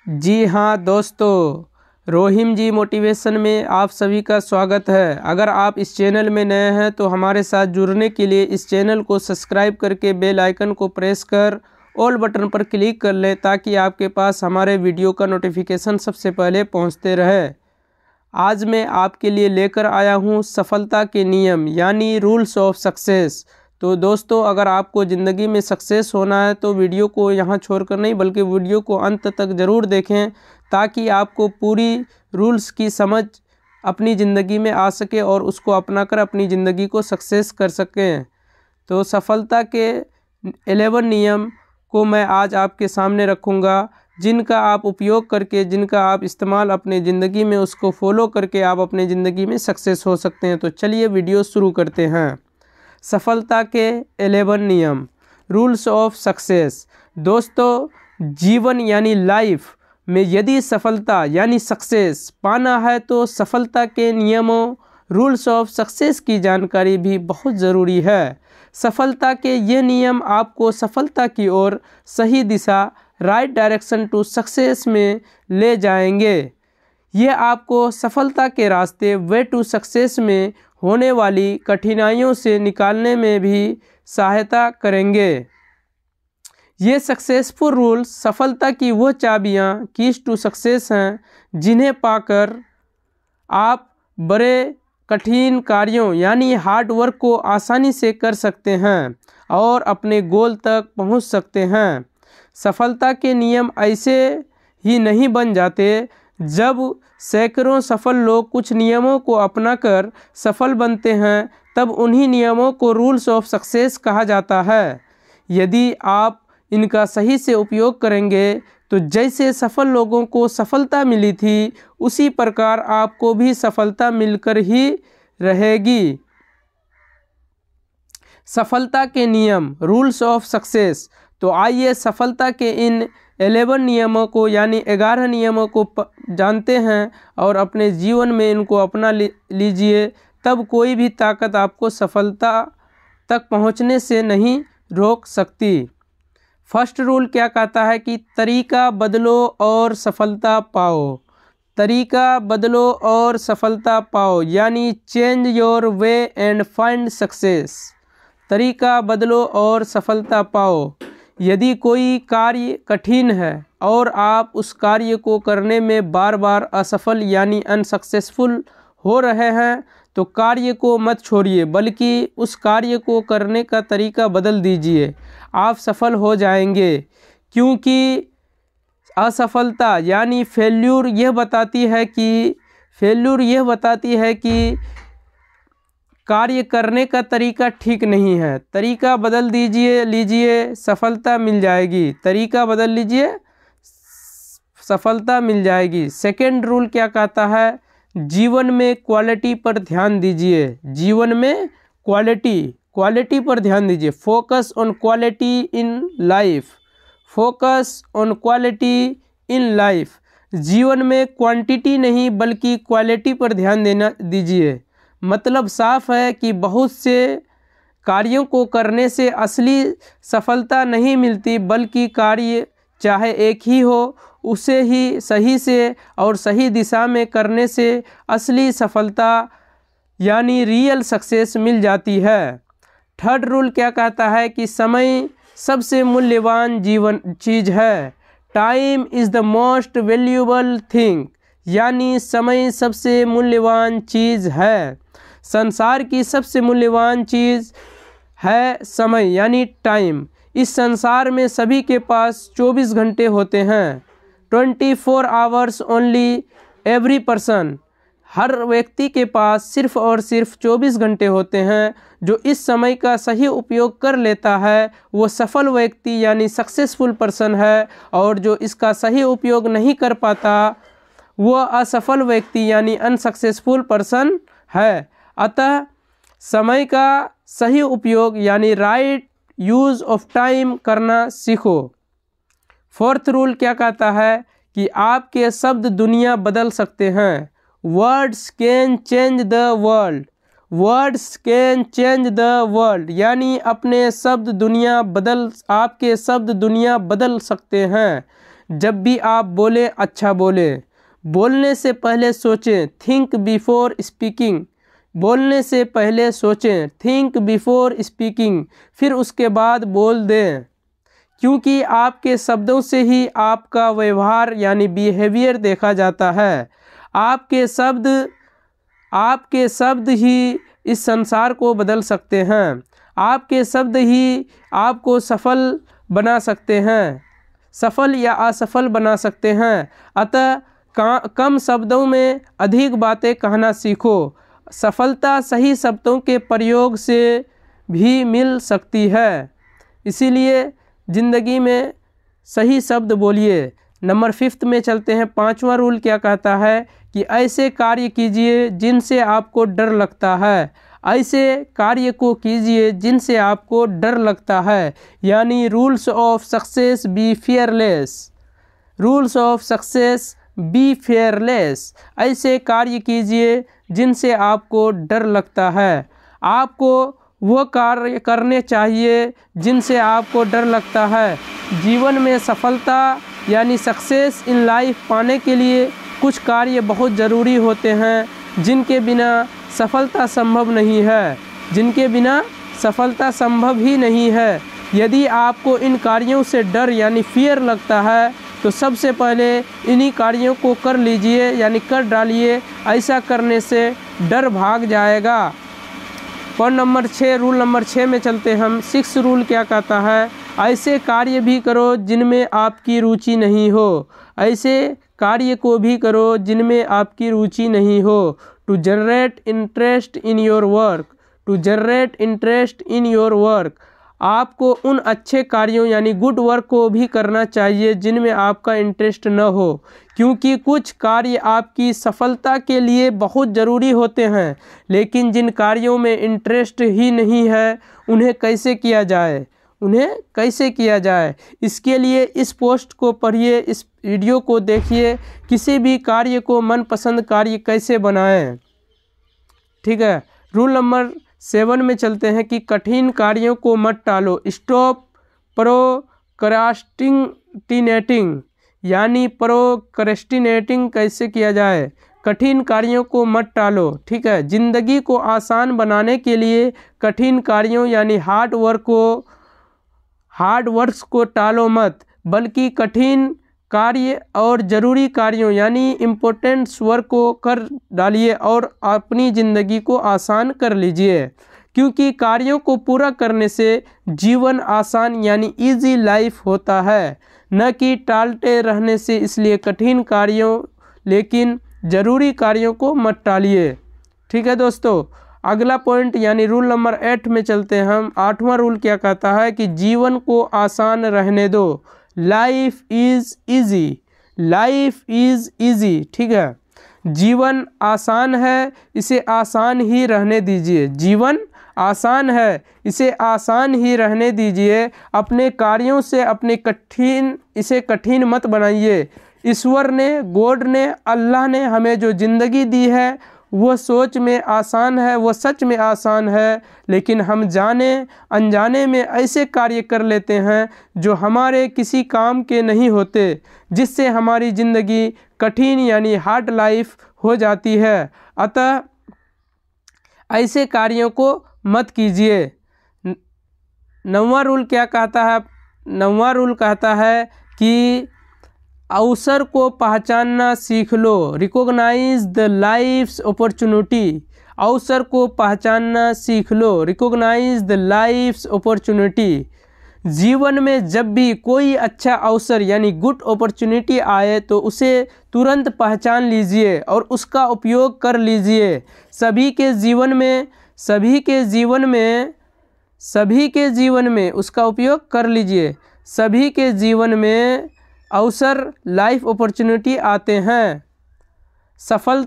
जी हाँ दोस्तों, रोहिम जी मोटिवेशन में आप सभी का स्वागत है। अगर आप इस चैनल में नए हैं तो हमारे साथ जुड़ने के लिए इस चैनल को सब्सक्राइब करके बेल आइकन को प्रेस कर ऑल बटन पर क्लिक कर लें ताकि आपके पास हमारे वीडियो का नोटिफिकेशन सबसे पहले पहुंचते रहे। आज मैं आपके लिए लेकर आया हूं सफलता के नियम यानी रूल्स ऑफ सक्सेस। तो दोस्तों, अगर आपको ज़िंदगी में सक्सेस होना है तो वीडियो को यहाँ छोड़कर नहीं बल्कि वीडियो को अंत तक ज़रूर देखें ताकि आपको पूरी रूल्स की समझ अपनी ज़िंदगी में आ सके और उसको अपनाकर अपनी ज़िंदगी को सक्सेस कर सकें। तो सफलता के 11 नियम को मैं आज आपके सामने रखूँगा, जिनका आप उपयोग करके, जिनका आप इस्तेमाल अपनी ज़िंदगी में उसको फॉलो करके आप अपनी ज़िंदगी में सक्सेस हो सकते हैं। तो चलिए वीडियो शुरू करते हैं। सफलता के 11 नियम, रूल्स ऑफ सक्सेस। दोस्तों, जीवन यानी लाइफ में यदि सफलता यानी सक्सेस पाना है तो सफलता के नियमों, रूल्स ऑफ सक्सेस की जानकारी भी बहुत ज़रूरी है। सफलता के ये नियम आपको सफलता की ओर सही दिशा, राइट डायरेक्शन टू सक्सेस में ले जाएंगे। ये आपको सफलता के रास्ते, वे टू सक्सेस में होने वाली कठिनाइयों से निकालने में भी सहायता करेंगे। ये सक्सेसफुल रूल्स सफलता की वो चाबियाँ, कीज टू सक्सेस हैं जिन्हें पाकर आप बड़े कठिन कार्यों यानी हार्ड वर्क को आसानी से कर सकते हैं और अपने गोल तक पहुंच सकते हैं। सफलता के नियम ऐसे ही नहीं बन जाते। जब सैकड़ों सफल लोग कुछ नियमों को अपनाकर सफल बनते हैं तब उन्हीं नियमों को रूल्स ऑफ सक्सेस कहा जाता है। यदि आप इनका सही से उपयोग करेंगे तो जैसे सफल लोगों को सफलता मिली थी उसी प्रकार आपको भी सफलता मिलकर ही रहेगी। सफलता के नियम, रूल्स ऑफ सक्सेस। तो आइए सफलता के इन 11 नियमों को यानी 11 नियमों को जानते हैं और अपने जीवन में इनको अपना लीजिए, तब कोई भी ताकत आपको सफलता तक पहुंचने से नहीं रोक सकती। फर्स्ट रूल क्या कहता है कि तरीका बदलो और सफलता पाओ। तरीका बदलो और सफलता पाओ यानी change your way and find success. तरीका बदलो और सफलता पाओ। यदि कोई कार्य कठिन है और आप उस कार्य को करने में बार बार असफल यानी अनसक्सेसफुल हो रहे हैं तो कार्य को मत छोड़िए बल्कि उस कार्य को करने का तरीका बदल दीजिए। आप सफल हो जाएंगे, क्योंकि असफलता यानी फेल्यूर यह बताती है कि कार्य करने का तरीका ठीक नहीं है। तरीका बदल लीजिए, सफलता मिल जाएगी। तरीका बदल लीजिए, सफलता मिल जाएगी। सेकेंड रूल क्या कहता है? जीवन में क्वालिटी पर ध्यान दीजिए। जीवन में क्वालिटी पर ध्यान दीजिए। Focus on quality in life. Focus on quality in life. जीवन में क्वांटिटी नहीं बल्कि क्वालिटी पर ध्यान दीजिए। मतलब साफ है कि बहुत से कार्यों को करने से असली सफलता नहीं मिलती, बल्कि कार्य चाहे एक ही हो उसे ही सही से और सही दिशा में करने से असली सफलता यानी रियल सक्सेस मिल जाती है। थर्ड रूल क्या कहता है कि समय सबसे मूल्यवान चीज़ है। Time is the most valuable thing यानी समय सबसे मूल्यवान चीज़ है। संसार की सबसे मूल्यवान चीज़ है समय यानी टाइम। इस संसार में सभी के पास 24 घंटे होते हैं। 24 आवर्स ओनली एवरी पर्सन। हर व्यक्ति के पास सिर्फ और सिर्फ 24 घंटे होते हैं। जो इस समय का सही उपयोग कर लेता है वो सफल व्यक्ति यानी सक्सेसफुल पर्सन है, और जो इसका सही उपयोग नहीं कर पाता वो असफल व्यक्ति यानी अनसक्सेसफुल पर्सन है। अतः समय का सही उपयोग यानी राइट यूज़ ऑफ टाइम करना सीखो। फोर्थ रूल क्या कहता है कि आपके शब्द दुनिया बदल सकते हैं। Words can change the world. Words can change the world यानी आपके शब्द दुनिया बदल सकते हैं। जब भी आप बोलें अच्छा बोलें। बोलने से पहले सोचें, थिंक बिफोर स्पीकिंग। बोलने से पहले सोचें, थिंक बिफोर स्पीकिंग, फिर उसके बाद बोल दें, क्योंकि आपके शब्दों से ही आपका व्यवहार यानी बिहेवियर देखा जाता है। आपके शब्द ही इस संसार को बदल सकते हैं। आपके शब्द ही आपको सफल बना सकते हैं, सफल या असफल बना सकते हैं। अतः कम शब्दों में अधिक बातें कहना सीखो। सफलता सही शब्दों के प्रयोग से भी मिल सकती है, इसीलिए ज़िंदगी में सही शब्द बोलिए। नंबर 5 में चलते हैं। 5वां रूल क्या कहता है कि ऐसे कार्य कीजिए जिनसे आपको डर लगता है। ऐसे कार्य को कीजिए जिनसे आपको डर लगता है, यानी rules of success be fearless. Rules of success be fearless. ऐसे कार्य कीजिए जिनसे आपको डर लगता है। आपको वो कार्य करने चाहिए जिनसे आपको डर लगता है। जीवन में सफलता यानी सक्सेस इन लाइफ पाने के लिए कुछ कार्य बहुत ज़रूरी होते हैं जिनके बिना सफलता संभव नहीं है, जिनके बिना सफलता संभव ही नहीं है। यदि आपको इन कार्यों से डर यानी फियर लगता है तो सबसे पहले इन्हीं कार्यों को कर लीजिए यानी कर डालिए। ऐसा करने से डर भाग जाएगा। पॉइंट नंबर 6, रूल नंबर 6 में चलते हम। 6 रूल क्या कहता है? ऐसे कार्य भी करो जिनमें आपकी रुचि नहीं हो। ऐसे कार्य को भी करो जिनमें आपकी रुचि नहीं हो। To generate interest in your work. To generate interest in your work. आपको उन अच्छे कार्यों यानी गुड वर्क को भी करना चाहिए जिनमें आपका इंटरेस्ट न हो, क्योंकि कुछ कार्य आपकी सफलता के लिए बहुत ज़रूरी होते हैं, लेकिन जिन कार्यों में इंटरेस्ट ही नहीं है उन्हें कैसे किया जाए, उन्हें कैसे किया जाए। इसके लिए इस पोस्ट को पढ़िए, इस वीडियो को देखिए। किसी भी कार्य को मनपसंद कार्य कैसे बनाएं, ठीक है। रूल नंबर 7 में चलते हैं कि कठिन कार्यों को मत टालो। स्टॉप प्रोक्रास्टिनेटिंग, यानी प्रोक्रेस्टिनेटिंग कैसे किया जाए। कठिन कार्यों को मत टालो, ठीक है। ज़िंदगी को आसान बनाने के लिए कठिन कार्यों यानी हार्ड वर्क्स को टालो मत, बल्कि कठिन कार्य और ज़रूरी कार्यों यानी इम्पोर्टेंट्स वर्क को कर डालिए और अपनी ज़िंदगी को आसान कर लीजिए, क्योंकि कार्यों को पूरा करने से जीवन आसान यानी इजी लाइफ होता है, न कि टालते रहने से। इसलिए कठिन कार्यों लेकिन ज़रूरी कार्यों को मत टालिए, ठीक है दोस्तों। अगला पॉइंट यानी रूल नंबर 8 में चलते हैं हम। 8वां रूल क्या कहता है कि जीवन को आसान रहने दो। Life is easy, life is easy, ठीक है। जीवन आसान है, इसे आसान ही रहने दीजिए। जीवन आसान है, इसे आसान ही रहने दीजिए। अपने कार्यों से इसे कठिन मत बनाइए। ईश्वर ने, गॉड ने, अल्लाह ने हमें जो ज़िंदगी दी है वो सोच में आसान है, वो सच में आसान है, लेकिन हम जाने अनजाने में ऐसे कार्य कर लेते हैं जो हमारे किसी काम के नहीं होते, जिससे हमारी ज़िंदगी कठिन यानी हार्ड लाइफ हो जाती है। अतः ऐसे कार्यों को मत कीजिए। 9वां रूल क्या कहता है? 9वां रूल कहता है कि अवसर को पहचानना सीख लो। Recognize the life's opportunity. अवसर को पहचानना सीख लो। Recognize the life's opportunity. जीवन में जब भी कोई अच्छा अवसर यानी गुड अपॉर्चुनिटी आए तो उसे तुरंत पहचान लीजिए और उसका उपयोग कर लीजिए। सभी के जीवन में उसका उपयोग कर लीजिए। सभी के जीवन में अवसर लाइफ अपॉर्चुनिटी आते हैं। सफल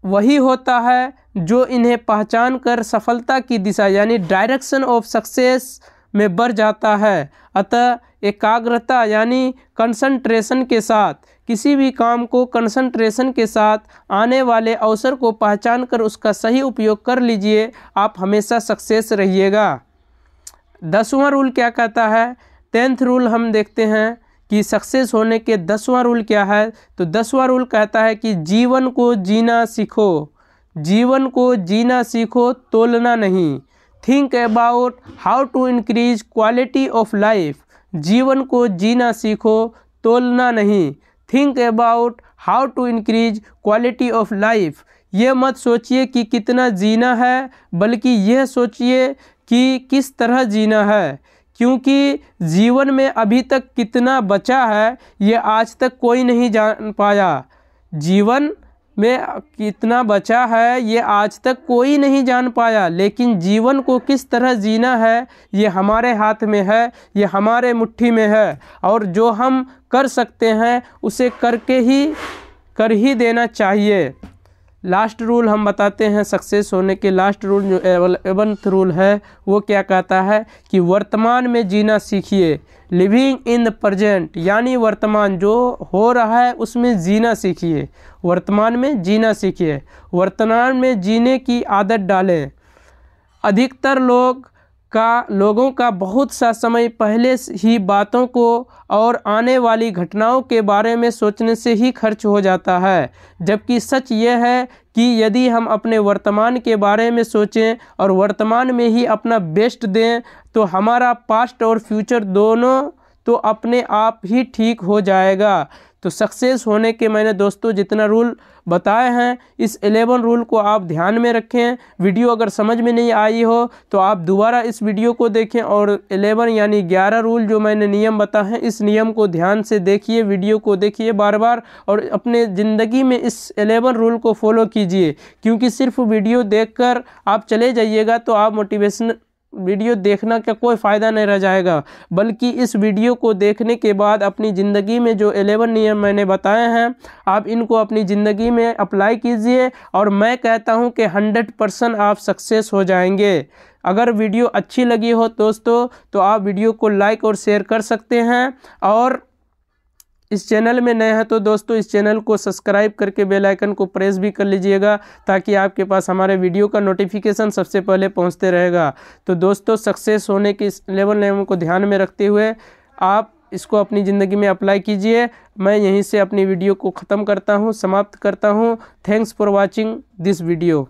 वही होता है जो इन्हें पहचान कर सफलता की दिशा यानी डायरेक्शन ऑफ सक्सेस में बढ़ जाता है। अतः एकाग्रता यानी कंसंट्रेशन के साथ किसी भी काम को कंसंट्रेशन के साथ आने वाले अवसर को पहचान कर उसका सही उपयोग कर लीजिए। आप हमेशा सक्सेस रहिएगा। 10वां रूल क्या कहता है? 10th रूल हम देखते हैं कि सक्सेस होने के 10वां रूल क्या है। तो 10वां रूल कहता है कि जीवन को जीना सीखो, जीवन को जीना सीखो, तोलना नहीं। Think about how to increase quality of life. जीवन को जीना सीखो, तोलना नहीं। Think about how to increase quality of life. ये मत सोचिए कि कितना जीना है, बल्कि यह सोचिए कि किस तरह जीना है, क्योंकि जीवन में अभी तक कितना बचा है ये आज तक कोई नहीं जान पाया। जीवन में कितना बचा है ये आज तक कोई नहीं जान पाया, लेकिन जीवन को किस तरह जीना है ये हमारे हाथ में है, ये हमारे मुट्ठी में है। और जो हम कर सकते हैं उसे कर ही देना चाहिए। लास्ट रूल हम बताते हैं सक्सेस होने के। लास्ट रूल जो 11th रूल है वो क्या कहता है कि वर्तमान में जीना सीखिए। लिविंग इन द प्रेजेंट, यानी वर्तमान जो हो रहा है उसमें जीना सीखिए। वर्तमान में जीना सीखिए, वर्तमान में जीने की आदत डालें। अधिकतर लोगों का बहुत सा समय पहले ही बातों को और आने वाली घटनाओं के बारे में सोचने से ही खर्च हो जाता है, जबकि सच यह है कि यदि हम अपने वर्तमान के बारे में सोचें और वर्तमान में ही अपना बेस्ट दें तो हमारा पास्ट और फ्यूचर दोनों तो अपने आप ही ठीक हो जाएगा। तो सक्सेस होने के मैंने दोस्तों जितना रूल बताए हैं, इस 11 रूल को आप ध्यान में रखें। वीडियो अगर समझ में नहीं आई हो तो आप दोबारा इस वीडियो को देखें और 11 यानी 11 रूल जो मैंने नियम बताए हैं इस नियम को ध्यान से देखिए, वीडियो को देखिए बार बार और अपने ज़िंदगी में इस 11 रूल को फॉलो कीजिए। क्योंकि सिर्फ वीडियो देखकर आप चले जाइएगा तो आप मोटिवेशन वीडियो देखना का कोई फ़ायदा नहीं रह जाएगा, बल्कि इस वीडियो को देखने के बाद अपनी ज़िंदगी में जो 11 नियम मैंने बताए हैं आप इनको अपनी ज़िंदगी में अप्लाई कीजिए और मैं कहता हूं कि 100% आप सक्सेस हो जाएंगे। अगर वीडियो अच्छी लगी हो दोस्तों तो आप वीडियो को लाइक और शेयर कर सकते हैं, और इस चैनल में नए हैं तो दोस्तों इस चैनल को सब्सक्राइब करके बेल आइकन को प्रेस भी कर लीजिएगा ताकि आपके पास हमारे वीडियो का नोटिफिकेशन सबसे पहले पहुंचते रहेगा। तो दोस्तों सक्सेस होने के इस 11 नियमों को ध्यान में रखते हुए आप इसको अपनी ज़िंदगी में अप्लाई कीजिए। मैं यहीं से अपनी वीडियो को ख़त्म करता हूं, समाप्त करता हूं। Thanks for watching this video.